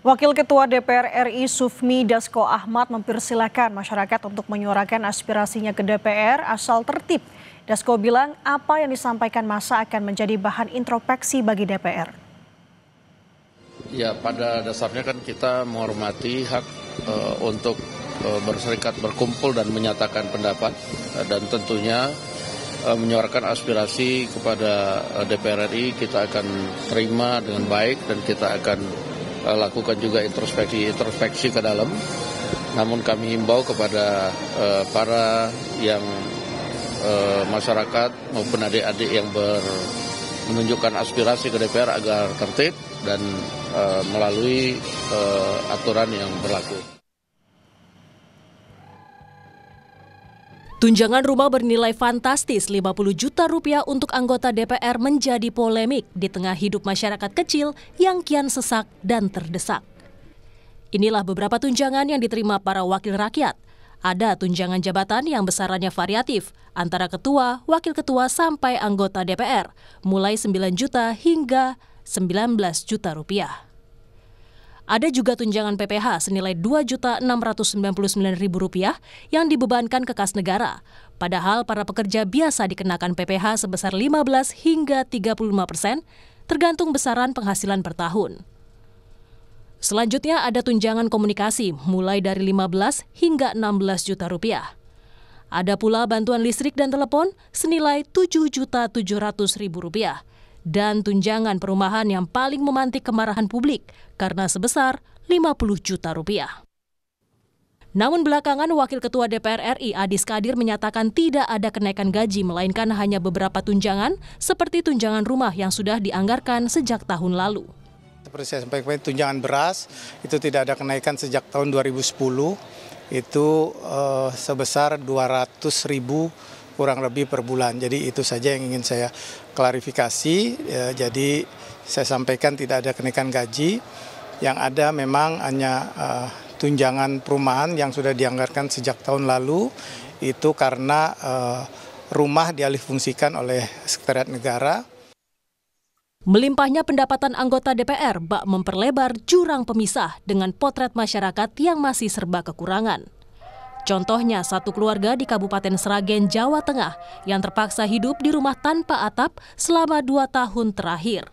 Wakil Ketua DPR RI Sufmi Dasko Ahmad mempersilahkan masyarakat untuk menyuarakan aspirasinya ke DPR asal tertib. Dasko bilang apa yang disampaikan massa akan menjadi bahan introspeksi bagi DPR. Ya, pada dasarnya kan kita menghormati hak untuk berserikat, berkumpul dan menyatakan pendapat, dan tentunya menyuarakan aspirasi kepada DPR RI kita akan terima dengan baik dan kita akan lakukan juga introspeksi ke dalam. Namun kami himbau kepada para yang masyarakat maupun adik-adik yang menunjukkan aspirasi ke DPR agar tertib dan melalui aturan yang berlaku. Tunjangan rumah bernilai fantastis 50 juta rupiah untuk anggota DPR menjadi polemik di tengah hidup masyarakat kecil yang kian sesak dan terdesak. Inilah beberapa tunjangan yang diterima para wakil rakyat. Ada tunjangan jabatan yang besarannya variatif, antara ketua, wakil ketua sampai anggota DPR, mulai 9 juta hingga 19 juta rupiah. Ada juga tunjangan PPH senilai Rp2.699.000 yang dibebankan ke kas negara. Padahal para pekerja biasa dikenakan PPH sebesar 15 hingga 35%, tergantung besaran penghasilan per tahun. Selanjutnya ada tunjangan komunikasi mulai dari 15 hingga 16 juta rupiah. Ada pula bantuan listrik dan telepon senilai Rp7.700.000. Dan tunjangan perumahan yang paling memantik kemarahan publik karena sebesar Rp50 juta. Namun belakangan Wakil Ketua DPR RI Adis Kadir menyatakan tidak ada kenaikan gaji melainkan hanya beberapa tunjangan seperti tunjangan rumah yang sudah dianggarkan sejak tahun lalu. Seperti saya sampaikan, tunjangan beras itu tidak ada kenaikan sejak tahun 2010, itu sebesar 200.000 kurang lebih per bulan. Jadi itu saja yang ingin saya klarifikasi. Jadi saya sampaikan tidak ada kenaikan gaji. Yang ada memang hanya tunjangan perumahan yang sudah dianggarkan sejak tahun lalu. Itu karena rumah dialihfungsikan oleh Sekretariat Negara. Melimpahnya pendapatan anggota DPR bak memperlebar jurang pemisah dengan potret masyarakat yang masih serba kekurangan. Contohnya satu keluarga di Kabupaten Sragen, Jawa Tengah yang terpaksa hidup di rumah tanpa atap selama 2 tahun terakhir.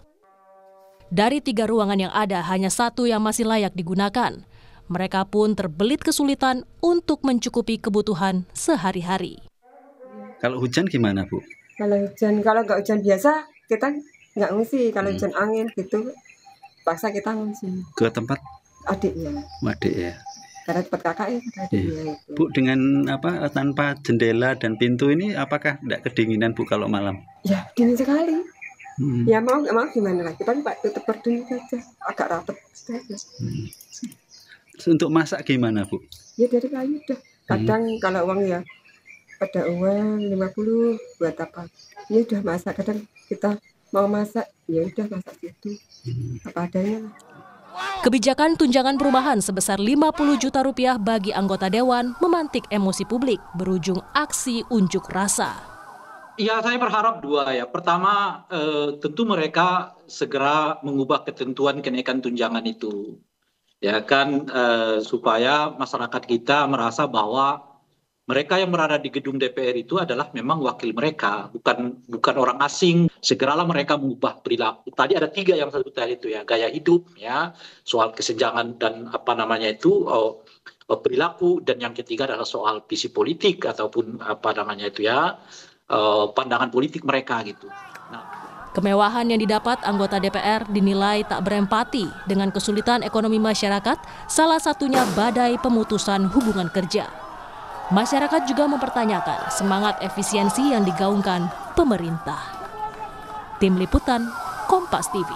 Dari 3 ruangan yang ada, hanya 1 yang masih layak digunakan. Mereka pun terbelit kesulitan untuk mencukupi kebutuhan sehari-hari. Kalau hujan gimana, Bu? Kalau nggak hujan biasa, kita nggak ngungsi. Kalau hujan angin gitu, paksa kita ngungsi. Ke tempat? Adiknya. Adik ya. Karena tempat kakak ya, adiknya itu. Bu, dengan tanpa jendela dan pintu ini apakah tidak kedinginan, Bu, kalau malam? Ya, dingin sekali. Ya mau nggak mau gimana lagi, paling Pak tutup gorden saja, agak rapat saja. Untuk masak gimana, Bu? Ya dari kayu udah. Kadang kalau uang ya ada uang 50 buat apa? Ya udah masak. Kadang kita mau masak, ya udah masak gitu. Apa adanya. Kebijakan tunjangan perumahan sebesar Rp50 juta bagi anggota Dewan memantik emosi publik berujung aksi unjuk rasa. Ya, saya berharap 2 ya. Pertama, tentu mereka segera mengubah ketentuan kenaikan tunjangan itu. Ya kan, supaya masyarakat kita merasa bahwa mereka yang berada di gedung DPR itu adalah memang wakil mereka, bukan orang asing. Segeralah mereka mengubah perilaku. Tadi ada 3 yang saya sebutkan itu ya, gaya hidup, ya, soal kesenjangan dan perilaku, dan yang ketiga adalah soal visi politik ataupun pandangan politik mereka gitu. Kemewahan yang didapat anggota DPR dinilai tak berempati dengan kesulitan ekonomi masyarakat, salah satunya badai pemutusan hubungan kerja. Masyarakat juga mempertanyakan semangat efisiensi yang digaungkan pemerintah. Tim Liputan, Kompas TV.